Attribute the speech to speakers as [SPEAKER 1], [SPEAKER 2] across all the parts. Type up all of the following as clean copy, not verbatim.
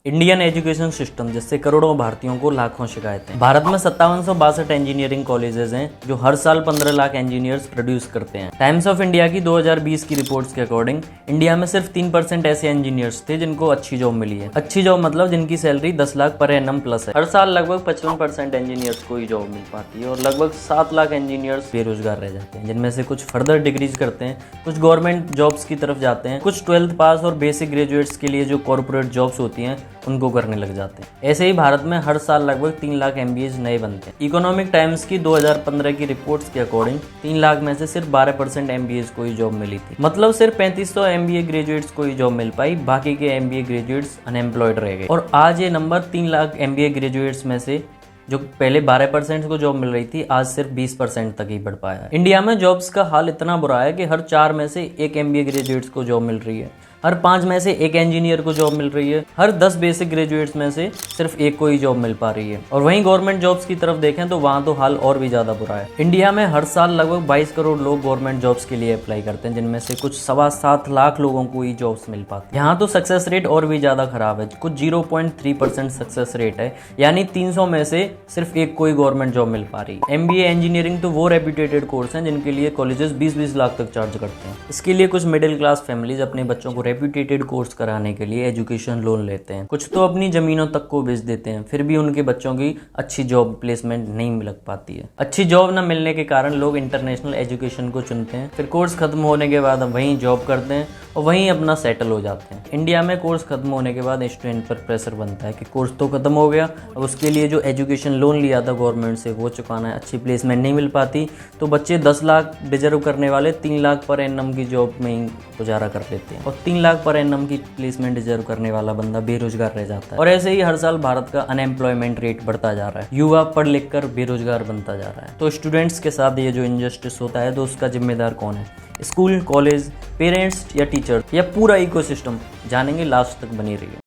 [SPEAKER 1] Indian education system जिससे करोड़ों भारतीयों को लाखों शिकायतें। भारत में 5762 इंजीनियरिंग कॉलेजेस हैं जो हर साल 15 लाख इंजीनियर्स प्रोड्यूस करते हैं। टाइम्स ऑफ इंडिया की 2020 की रिपोर्ट्स के अकॉर्डिंग इंडिया में सिर्फ 3% ऐसे इंजीनियर्स थे जिनको अच्छी जॉब मिली है। अच्छी जॉब मतलब जिनकी salary 10 lakh per annum plus है। हर साल लगभग 55% इंजीनियर्स को ही जॉब मिल पाती है और लगभग 7 लाख इंजीनियर्स बेरोजगार रह जाते हैं, जिनमें से कुछ फर्दर डिग्रीज करते हैं, कुछ गवर्नमेंट जॉब्स की तरफ जाते हैं, कुछ 12th पास और बेसिक ग्रेजुएट्स के लिए जो कॉर्पोरेट जॉब्स होती हैं उनको करने लग जाते हैं। ऐसे ही भारत में हर साल लगभग 3 लाख MBAs नए बनते हैं। इकोनॉमिक टाइम्स की 2015 की रिपोर्ट्स के अकॉर्डिंग 3 लाख में से सिर्फ 12% MBAs को ही जॉब मिली थी। मतलब सिर्फ 3500 MBA ग्रेजुएट्स को ही जॉब मिल पाई, बाकी के MBA ग्रेजुएट्स अनएम्प्लॉयड रह गए। और आज ये नंबर 3 लाख MBA ग्रेजुएट्स में से जो पहले 12% को जॉब मिल रही थी आज सिर्फ 20% तक ही बढ़ पाया है। इंडिया में जॉब्स का हाल इतना बुरा है कि हर 4 में से 1 MBA ग्रेजुएट्स को जॉब मिल रही है, हर 5 में से 1 इंजीनियर को जॉब मिल रही है, हर 10 बेसिक ग्रेजुएट्स में से सिर्फ 1 को ही जॉब मिल पा रही है। और वहीं गवर्नमेंट जॉब्स की तरफ देखें तो वहां तो हाल और भी ज्यादा बुरा है। इंडिया में हर साल लगभग 22 करोड़ लोग गवर्नमेंट जॉब्स के लिए अप्लाई करते हैं, जिनमें से कुछ 7.25 लाख लोगों को ही जॉब्स मिल पाती है। यहाँ तो सक्सेस रेट और भी ज्यादा खराब है, कुछ 0.3% सक्सेस रेट है, यानी 300 में से सिर्फ 1 को ही गवर्नमेंट जॉब मिल पा रही है। MBA इंजीनियरिंग तो वो रेप्यूटेड कोर्स है जिनके लिए कॉलेजेस 20-20 लाख तक चार्ज करते हैं। इसके लिए कुछ मिडिल क्लास फैमिलीज अपने बच्चों को रेप्यूटेड कोर्स कराने के लिए एजुकेशन लोन लेते हैं, कुछ तो अपनी जमीनों तक को बेच देते हैं, फिर भी उनके बच्चों की अच्छी जॉब प्लेसमेंट नहीं मिल पाती है। अच्छी जॉब न मिलने के कारण लोग इंटरनेशनल एजुकेशन को चुनते हैं, फिर कोर्स खत्म होने के बाद वहीं जॉब करते हैं और वहीं अपना सेटल हो जाते हैं। इंडिया में कोर्स खत्म होने के बाद स्टूडेंट पर प्रेशर बनता है कि कोर्स तो खत्म हो गया, अब उसके लिए जो एजुकेशन लोन लिया था गवर्नमेंट से वो चुकाना है, अच्छी प्लेसमेंट नहीं मिल पाती तो बच्चे 10 लाख डिजर्व करने वाले 3 लाख पर एनम की जॉब में ही गुजारा कर लेते हैं और 3 लाख पर एनम की प्लेसमेंट डिजर्व करने वाला बंदा बेरोजगार रह जाता है। और ऐसे ही हर साल भारत का अनएम्प्लॉयमेंट रेट बढ़ता जा रहा है, युवा पढ़ लिख कर बेरोजगार बनता जा रहा है। तो स्टूडेंट्स के साथ ये जो इनजस्टिस होता है तो उसका जिम्मेदार कौन है? स्कूल, कॉलेज, पेरेंट्स या टीचर्स या पूरा इकोसिस्टम? जानेंगे, लास्ट तक बनी रहिए।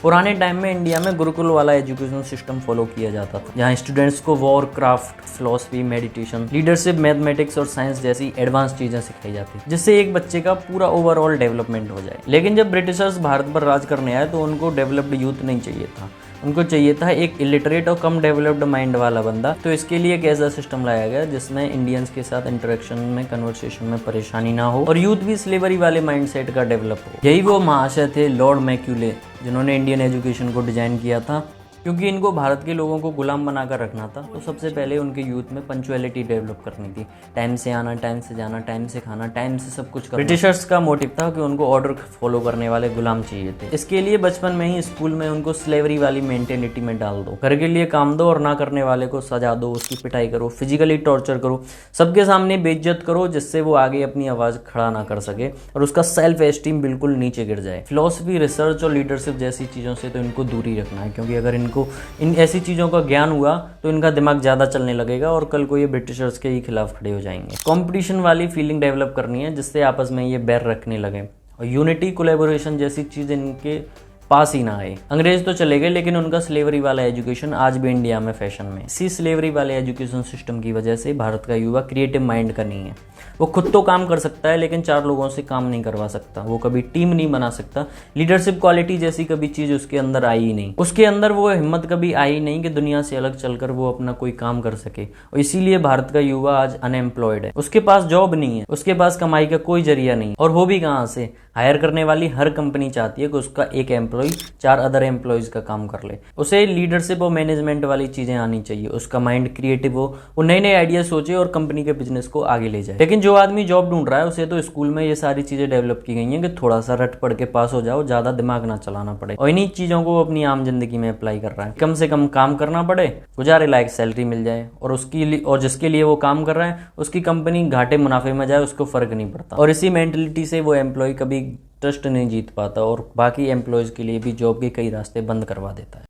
[SPEAKER 1] पुराने टाइम में इंडिया में गुरुकुल वाला एजुकेशन सिस्टम फॉलो किया जाता था, जहाँ स्टूडेंट्स को war, craft, philosophy, meditation, leadership, mathematics और साइंस जैसी एडवांस चीजें सिखाई जाती, जिससे एक बच्चे का पूरा ओवरऑल डेवलपमेंट हो जाए। लेकिन जब ब्रिटिशर्स भारत पर राज करने आए तो उनको डेवलप्ड यूथ नहीं चाहिए था, उनको चाहिए था एक इलिटरेट और कम डेवलप्ड माइंड वाला बंदा। तो इसके लिए एक ऐसा सिस्टम लाया गया जिसमें इंडियंस के साथ इंटरेक्शन में, कन्वर्सेशन में परेशानी ना हो और यूथ भी स्लेवरी वाले माइंडसेट का डेवलप हो। यही वो महाशय थे लॉर्ड मैक्यूले, जिन्होंने इंडियन एजुकेशन को डिजाइन किया था। क्योंकि इनको भारत के लोगों को गुलाम बनाकर रखना था तो सबसे पहले उनके यूथ में पंचुअलिटी डेवलप करनी थी, टाइम से आना, टाइम से जाना, टाइम से खाना, टाइम से सब कुछ करना। ब्रिटिशर्स का मोटिव था कि उनको ऑर्डर फॉलो करने वाले गुलाम चाहिए थे। इसके लिए बचपन में ही स्कूल में उनको स्लेवरी वाली मेंटेलिटी में डाल दो, घर के लिए काम दो और ना करने वाले को सजा दो, उसकी पिटाई करो, फिजिकली टॉर्चर करो, सबके सामने बेइज्जत करो, जिससे वो आगे अपनी आवाज खड़ा ना कर सके और उसका सेल्फ एस्टीम बिल्कुल नीचे गिर जाए। फिलॉसफी, रिसर्च और लीडरशिप जैसी चीजों से तो इनको दूरी रखना है, क्योंकि अगर इन ऐसी चीज़ों का ज्ञान हुआ तो इनका दिमाग ज़्यादा चलने लगेगा और कल को ये ब्रिटिशर्स के ही खिलाफ खड़े हो जाएंगे। कंपटीशन वाली फीलिंग डेवलप करनी है जिससे आपस में ये बैर रखने लगे और यूनिटी, कोलैबोरेशन जैसी चीज़ इनके पास ही ना आए। अंग्रेज तो चले गए लेकिन उनका स्लेवरी वाला एजुकेशन आज भी इंडिया में फैशन में। इसी स्लेवरी वाले एजुकेशन सिस्टम की वजह से भारत का युवा क्रिएटिव माइंड का नहीं है। वो खुद तो काम कर सकता है लेकिन 4 लोगों से काम नहीं करवा सकता, वो कभी टीम नहीं बना सकता, लीडरशिप क्वालिटी जैसी कभी चीज उसके अंदर आई ही नहीं, उसके अंदर वो हिम्मत कभी आई नहीं कि दुनिया से अलग चलकर वो अपना कोई काम कर सके। और इसीलिए भारत का युवा आज अनएम्प्लॉयड है, उसके पास जॉब नहीं है, उसके पास कमाई का कोई जरिया नहीं, और वो भी कहाँ से? हायर करने वाली हर कंपनी चाहती है कि उसका एक एम्प्लॉय 4 अदर एम्प्लॉयज का काम कर ले। उसे लीडरशिप और मैनेजमेंट वाली चीजें आनी चाहिए, उसका माइंड क्रिएटिव हो, वो नए नए आइडिया सोचे और कंपनी के बिजनेस को आगे ले जाए। लेकिन जो आदमी जॉब ढूंढ रहा है उसे तो स्कूल में ये सारी चीजें डेवलप की गई हैं कि थोड़ा सा रट पढ़ के पास हो जाओ, ज्यादा दिमाग ना चलाना पड़े, और इन्हीं चीजों को अपनी आम जिंदगी में अप्लाई कर रहा है। कम से कम काम करना पड़े, गुजारे लायक सैलरी मिल जाए, और जिसके लिए वो काम कर रहा है उसकी कंपनी घाटे मुनाफे में जाए, उसको फर्क नहीं पड़ता। और इसी मेंटेलिटी से वो एम्प्लॉय कभी ट्रस्ट नहीं जीत पाता और बाकी एम्प्लॉयज के लिए भी जॉब के कई रास्ते बंद करवा देता है।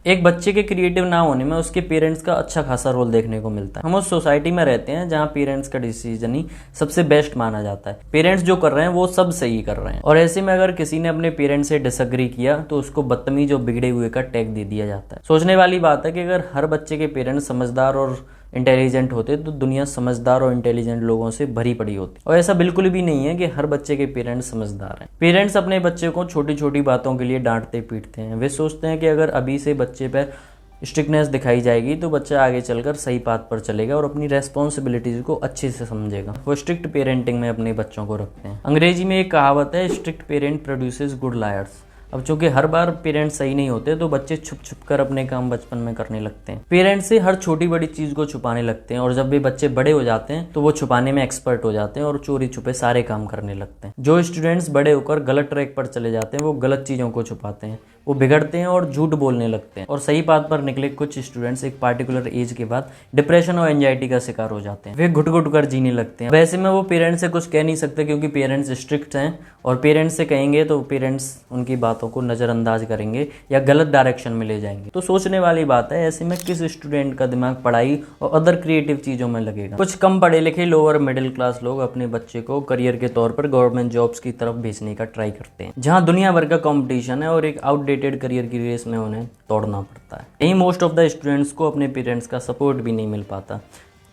[SPEAKER 1] एक बच्चे के क्रिएटिव ना होने में उसके पेरेंट्स का अच्छा खासा रोल देखने को मिलता है। हम उस सोसाइटी में रहते हैं जहाँ पेरेंट्स का डिसीजन ही सबसे बेस्ट माना जाता है। पेरेंट्स जो कर रहे हैं वो सब सही कर रहे हैं, और ऐसे में अगर किसी ने अपने पेरेंट्स से डिसएग्री किया तो उसको बदतमीज और बिगड़े हुए का टैग दे दिया जाता है। सोचने वाली बात है कि अगर हर बच्चे के पेरेंट्स समझदार और इंटेलिजेंट होते तो दुनिया समझदार और इंटेलिजेंट लोगों से भरी पड़ी होती। और ऐसा बिल्कुल भी नहीं है कि हर बच्चे के पेरेंट्स समझदार हैं। पेरेंट्स अपने बच्चे को छोटी छोटी बातों के लिए डांटते पीटते हैं। वे सोचते हैं कि अगर अभी से बच्चे पर स्ट्रिक्टनेस दिखाई जाएगी तो बच्चा आगे चलकर सही पाथ पर चलेगा और अपनी रेस्पॉन्सिबिलिटीज को अच्छे से समझेगा। वो स्ट्रिक्ट पेरेंटिंग में अपने बच्चों को रखते हैं। अंग्रेजी में एक कहावत है, strict parent produces good lawyers. अब चूंकि हर बार पेरेंट्स सही नहीं होते तो बच्चे छुप छुप कर अपने काम बचपन में करने लगते हैं। पेरेंट्स से हर छोटी बड़ी चीज को छुपाने लगते हैं और जब भी बच्चे बड़े हो जाते हैं तो वो छुपाने में एक्सपर्ट हो जाते हैं और चोरी छुपे सारे काम करने लगते हैं। जो स्टूडेंट्स बड़े होकर गलत ट्रैक पर चले जाते हैं वो गलत चीजों को छुपाते हैं, वो बिगड़ते हैं और झूठ बोलने लगते हैं। और सही बात पर निकले कुछ स्टूडेंट्स एक पार्टिकुलर एज के बाद डिप्रेशन और एंजाइटी का शिकार हो जाते हैं। वे घुट घुट कर जीने लगते हैं। वैसे में वो पेरेंट्स से कुछ कह नहीं सकते क्योंकि पेरेंट्स स्ट्रिक्ट हैं और पेरेंट्स से कहेंगे तो पेरेंट्स उनकी बातों को नज़रअंदाज करेंगे या गलत डायरेक्शन में ले जाएंगे। तो सोचने वाली बात है, ऐसे में किस स्टूडेंट का दिमाग पढ़ाई और अदर क्रिएटिव चीज़ों में लगेगा। कुछ कम पढ़े लिखे लोअर मिडिल क्लास लोग अपने बच्चे को करियर के तौर पर गवर्नमेंट जॉब्स की तरफ भेजने का ट्राई करते हैं, जहाँ दुनिया भर का कॉम्पिटिशन है और एक आउटडेटेड करियर की रेस में उन्हें दौड़ना पड़ता है। यही मोस्ट ऑफ द स्टूडेंट्स को अपने पेरेंट्स का सपोर्ट भी नहीं मिल पाता।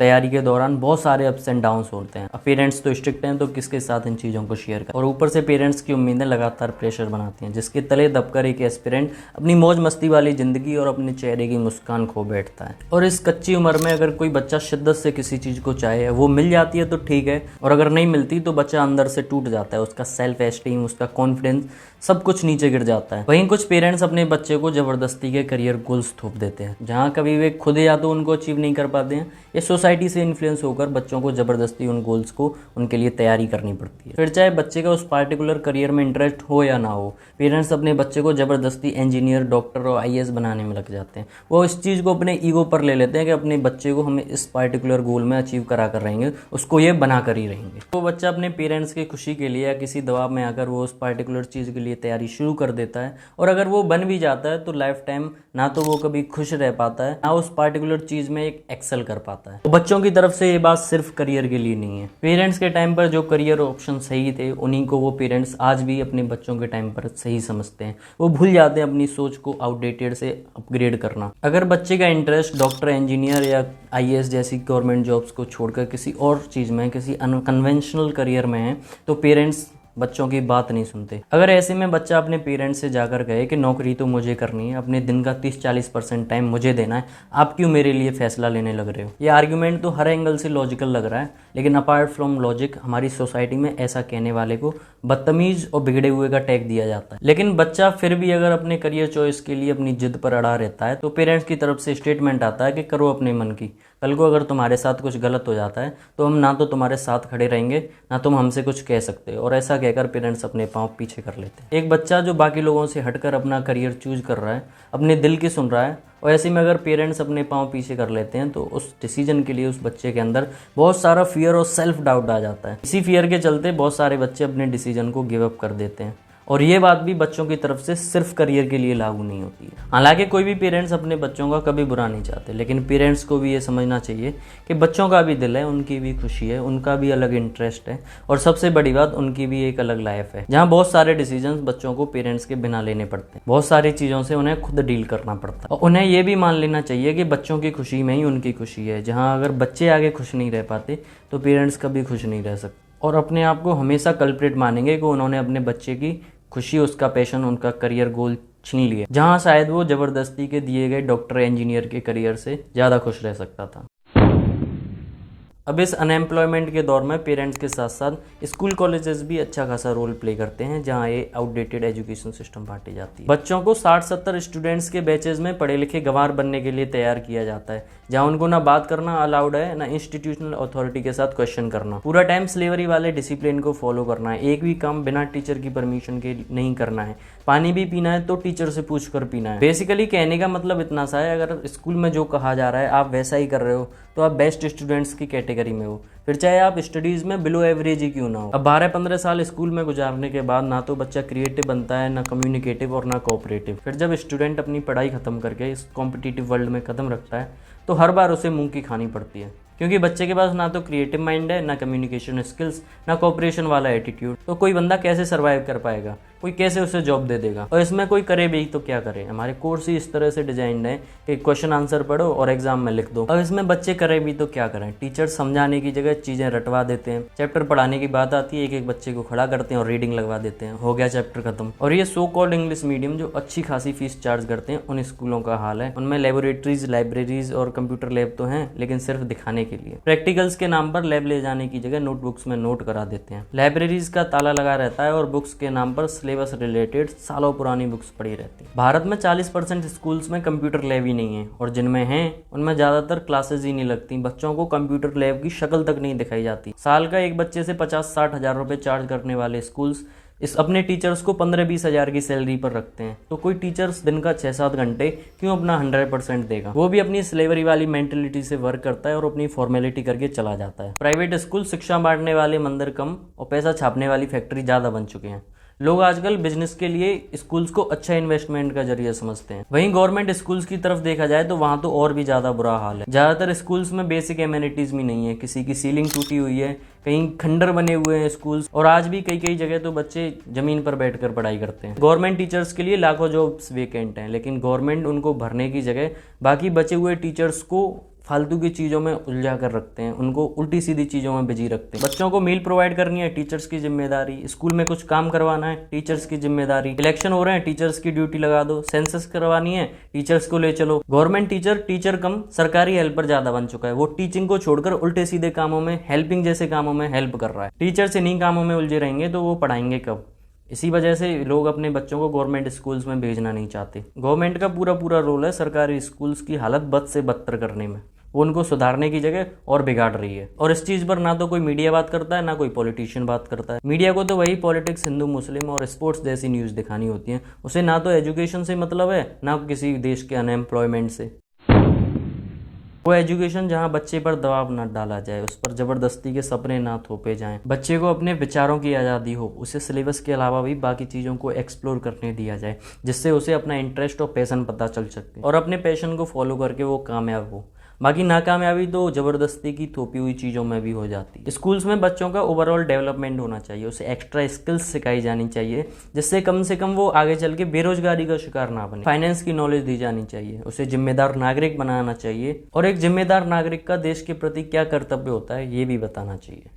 [SPEAKER 1] तैयारी के दौरान बहुत सारे अप्स एंड डाउन्स होते हैं। अब पेरेंट्स तो स्ट्रिक्ट हैं तो किसके साथ इन चीज़ों को शेयर कर, और ऊपर से पेरेंट्स की उम्मीदें लगातार प्रेशर बनाती हैं, जिसके तले दबकर एक एस्पिरेंट अपनी मौज मस्ती वाली ज़िंदगी और अपने चेहरे की मुस्कान खो बैठता है। और इस कच्ची उम्र में अगर कोई बच्चा शिद्दत से किसी चीज़ को चाहे, वो मिल जाती है तो ठीक है, और अगर नहीं मिलती तो बच्चा अंदर से टूट जाता है। उसका सेल्फ एस्टीम, उसका कॉन्फिडेंस सब कुछ नीचे गिर जाता है। वहीं कुछ पेरेंट्स अपने बच्चे को ज़बरदस्ती के करियर गोल्स थोप देते हैं, जहाँ कभी वे खुद या तो उनको अचीव नहीं कर पाते हैं या सोसाइटी से इन्फ्लुएंस होकर बच्चों को ज़बरदस्ती उन गोल्स को उनके लिए तैयारी करनी पड़ती है। फिर चाहे बच्चे का उस पार्टिकुलर करियर में इंटरेस्ट हो या ना हो, पेरेंट्स अपने बच्चे को ज़बरदस्ती इंजीनियर, डॉक्टर और IAS बनाने में लग जाते हैं। वो इस चीज़ को अपने ईगो पर ले लेते हैं कि अपने बच्चे को हमें इस पार्टिकुलर गोल में अचीव करा कर रहेंगे, उसको ये बना कर ही रहेंगे। वो बच्चा अपने पेरेंट्स की खुशी के लिए या किसी दबाव में आकर वो उस पार्टिकुलर चीज़ के लिए तैयारी शुरू कर देता है, और अगर वो बन भी जाता है तो लाइफ टाइम ना तो वो कभी खुश रह पाता है, ना उस पार्टिकुलर चीज़ में एक एक्सेल कर पाता है। तो बच्चों की तरफ से ये बात सिर्फ करियर के लिए नहीं है। पेरेंट्स के टाइम पर जो करियर ऑप्शन सही थे उन्हीं को वो पेरेंट्स आज भी अपने बच्चों के टाइम पर सही समझते हैं। वो भूल जाते हैं अपनी सोच को आउटडेटेड से अपग्रेड करना। अगर बच्चे का इंटरेस्ट डॉक्टर, इंजीनियर या IAS जैसी गवर्नमेंट जॉब्स को छोड़कर किसी और चीज़ में, किसी अनकन्वेंशनल करियर में है, तो पेरेंट्स बच्चों की बात नहीं सुनते। अगर ऐसे में बच्चा अपने पेरेंट्स से जाकर कहे कि नौकरी तो मुझे करनी है, अपने दिन का 30-40% टाइम मुझे देना है, आप क्यों मेरे लिए फैसला लेने लग रहे हो। ये आर्ग्यूमेंट तो हर एंगल से लॉजिकल लग रहा है, लेकिन अपार्ट फ्रॉम लॉजिक हमारी सोसाइटी में ऐसा कहने वाले को बदतमीज और बिगड़े हुए का टैग दिया जाता है। लेकिन बच्चा फिर भी अगर अपने करियर चॉइस के लिए अपनी जिद पर अड़ा रहता है तो पेरेंट्स की तरफ से स्टेटमेंट आता है कि करो अपने मन की। कल को अगर तुम्हारे साथ कुछ गलत हो जाता है तो हम ना तो तुम्हारे साथ खड़े रहेंगे, ना तुम हमसे कुछ कह सकते हो। और ऐसा कहकर पेरेंट्स अपने पाँव पीछे कर लेते हैं। एक बच्चा जो बाकी लोगों से हटकर अपना करियर चूज कर रहा है, अपने दिल की सुन रहा है, और ऐसे में अगर पेरेंट्स अपने पाँव पीछे कर लेते हैं तो उस डिसीजन के लिए उस बच्चे के अंदर बहुत सारा फियर और सेल्फ डाउट आ जाता है। इसी फियर के चलते बहुत सारे बच्चे अपने डिसीजन को गिव अप कर देते हैं। और ये बात भी बच्चों की तरफ से सिर्फ करियर के लिए लागू नहीं होती है। हालांकि कोई भी पेरेंट्स अपने बच्चों का कभी बुरा नहीं चाहते, लेकिन पेरेंट्स को भी ये समझना चाहिए कि बच्चों का भी दिल है, उनकी भी खुशी है, उनका भी अलग इंटरेस्ट है, और सबसे बड़ी बात उनकी भी एक अलग लाइफ है, जहाँ बहुत सारे डिसीजंस बच्चों को पेरेंट्स के बिना लेने पड़ते हैं। बहुत सारी चीज़ों से उन्हें खुद डील करना पड़ता है, और उन्हें ये भी मान लेना चाहिए कि बच्चों की खुशी में ही उनकी खुशी है। जहाँ अगर बच्चे आगे खुश नहीं रह पाते तो पेरेंट्स कभी खुश नहीं रह सकते, और अपने आप को हमेशा कल्प्रिट मानेंगे कि उन्होंने अपने बच्चे की खुशी, उसका पैशन, उनका करियर गोल छीन लिया, जहां शायद वो जबरदस्ती के दिए गए डॉक्टर, इंजीनियर के करियर से ज़्यादा खुश रह सकता था। अब इस अनएम्प्लॉयमेंट के दौर में पेरेंट्स के साथ साथ स्कूल कॉलेजेस भी अच्छा खासा रोल प्ले करते हैं, जहां ये आउटडेटेड एजुकेशन सिस्टम बांटी जाती है। बच्चों को 60-70 स्टूडेंट्स के बैचेज में पढ़े लिखे गंवार बनने के लिए तैयार किया जाता है, जहां उनको ना बात करना अलाउड है, ना इंस्टीट्यूशनल अथॉरिटी के साथ क्वेश्चन करना। पूरा टाइम स्लेवरी वाले डिसिप्लिन को फॉलो करना है। एक भी काम बिना टीचर की परमिशन के नहीं करना है। पानी भी पीना है तो टीचर से पूछ कर पीना है। बेसिकली कहने का मतलब इतना सा है, अगर स्कूल में जो कहा जा रहा है आप वैसा ही कर रहे हो तो आप बेस्ट स्टूडेंट्स की कैटेगरी में हो, फिर चाहे आप स्टडीज़ में बिलो एवरेज ही क्यों ना हो। अब 12-15 साल स्कूल में गुजारने के बाद ना तो बच्चा क्रिएटिव बनता है, ना कम्युनिकेटिव और ना कोऑपरेटिव। फिर जब स्टूडेंट अपनी पढ़ाई खत्म करके इस कॉम्पिटिटिव वर्ल्ड में कदम रखता है तो हर बार उसे मुंह की खानी पड़ती है, क्योंकि बच्चे के पास ना तो क्रिएटिव माइंड है, ना कम्युनिकेशन स्किल्स, ना कोऑपरेशन वाला एटीट्यूड। तो कोई बंदा कैसे सर्वाइव कर पाएगा। कोई कैसे उसे जॉब दे देगा। और इसमें कोई करे भी तो क्या करे, हमारे कोर्स ही इस तरह से डिजाइंड है कि क्वेश्चन आंसर पढ़ो और एग्जाम में लिख दो। अब इसमें बच्चे करे भी तो क्या करें, टीचर समझाने की जगह चीजें रटवा देते हैं। चैप्टर पढ़ाने की बात आती है, एक एक बच्चे को खड़ा करते हैं और रीडिंग लगवा देते हैं, हो गया चैप्टर खत्म। और ये सो कॉल्ड इंग्लिश मीडियम जो अच्छी खासी फीस चार्ज करते हैं, उन स्कूलों का हाल है। उनमें लेबोरेटरीज, लाइब्रेरीज और कंप्यूटर लैब तो हैं, लेकिन सिर्फ दिखाने के लिए। प्रैक्टिकल्स के नाम पर लैब ले जाने की जगह नोटबुक्स में नोट करा देते हैं। लाइब्रेरीज का ताला लगा रहता है और बुक्स के नाम पर सिलेबस रिलेटेड सालों पुरानी बुक्स पड़ी रहती है। भारत में 40% स्कूल्स में कंप्यूटर लैब ही नहीं है, और जिनमें हैं उनमें ज्यादातर क्लासेस ही नहीं लगती। बच्चों को कंप्यूटर लैब की शक्ल तक नहीं दिखाई जाती। साल का एक बच्चे से 50-60 हजार रुपए चार्ज करने वाले स्कूल्स इस अपने टीचर्स को 15-20 हजार की सैलरी पर रखते हैं। तो कोई टीचर्स दिन का 6-7 घंटे क्यों अपना 100% देगा। वो भी अपनी स्लेवरी वाली मेंटेलिटी से वर्क करता है और अपनी फॉर्मेलिटी करके चला जाता है। प्राइवेट स्कूल शिक्षा बांटने वाले मंदिर कम और पैसा छापने वाली फैक्ट्री ज्यादा बन चुके हैं। लोग आजकल बिजनेस के लिए स्कूल्स को अच्छा इन्वेस्टमेंट का जरिया समझते हैं। वहीं गवर्नमेंट स्कूल्स की तरफ देखा जाए तो वहां तो और भी ज्यादा बुरा हाल है। ज्यादातर स्कूल्स में बेसिक एमिनिटीज भी नहीं है, किसी की सीलिंग टूटी हुई है, कहीं खंडर बने हुए हैं स्कूल्स, और आज भी कई कई जगह तो बच्चे जमीन पर बैठकर पढ़ाई करते हैं। गवर्नमेंट टीचर्स के लिए लाखों जॉब्स वेकेंट हैं, लेकिन गवर्नमेंट उनको भरने की जगह बाकी बचे हुए टीचर्स को फालतू की चीजों में उलझा कर रखते हैं, उनको उल्टी सीधी चीजों में बिजी रखते हैं। बच्चों को मील प्रोवाइड करनी है, टीचर्स की जिम्मेदारी। स्कूल में कुछ काम करवाना है, टीचर्स की जिम्मेदारी। इलेक्शन हो रहे हैं, टीचर्स की ड्यूटी लगा दो। सेंसस करवानी है, टीचर्स को ले चलो। गवर्नमेंट टीचर कम सरकारी हेल्पर ज्यादा बन चुका है। वो टीचिंग को छोड़कर उल्टे सीधे कामों में, हेल्पिंग जैसे कामों में हेल्प कर रहा है। टीचर्स इन्हीं कामों में उलझे रहेंगे तो वो पढ़ाएंगे कब। इसी वजह से लोग अपने बच्चों को गवर्नमेंट स्कूल्स में भेजना नहीं चाहते। गवर्नमेंट का पूरा रोल है सरकारी स्कूल्स की हालत बद से बदतर करने में। वो उनको सुधारने की जगह और बिगाड़ रही है। और इस चीज पर ना तो कोई मीडिया बात करता है, ना कोई पॉलिटिशियन बात करता है। मीडिया को तो वही पॉलिटिक्स, हिंदू मुस्लिम और स्पोर्ट्स जैसी न्यूज दिखानी होती है। उसे ना तो एजुकेशन से मतलब है, ना किसी देश के अनएम्प्लॉयमेंट से। वो एजुकेशन जहाँ बच्चे पर दबाव न डाला जाए, उस पर जबरदस्ती के सपने ना थोपे जाएं, बच्चे को अपने विचारों की आज़ादी हो, उसे सिलेबस के अलावा भी बाकी चीज़ों को एक्सप्लोर करने दिया जाए, जिससे उसे अपना इंटरेस्ट और पैशन पता चल सके और अपने पैशन को फॉलो करके वो कामयाब हो। बाकी नाकामयाबी तो जबरदस्ती की थोपी हुई चीज़ों में भी हो जाती है। स्कूल्स में बच्चों का ओवरऑल डेवलपमेंट होना चाहिए, उसे एक्स्ट्रा स्किल्स सिखाई जानी चाहिए, जिससे कम से कम वो आगे चल के बेरोजगारी का शिकार ना बने। फाइनेंस की नॉलेज दी जानी चाहिए, उसे जिम्मेदार नागरिक बनाना चाहिए, और एक जिम्मेदार नागरिक का देश के प्रति क्या कर्तव्य होता है ये भी बताना चाहिए।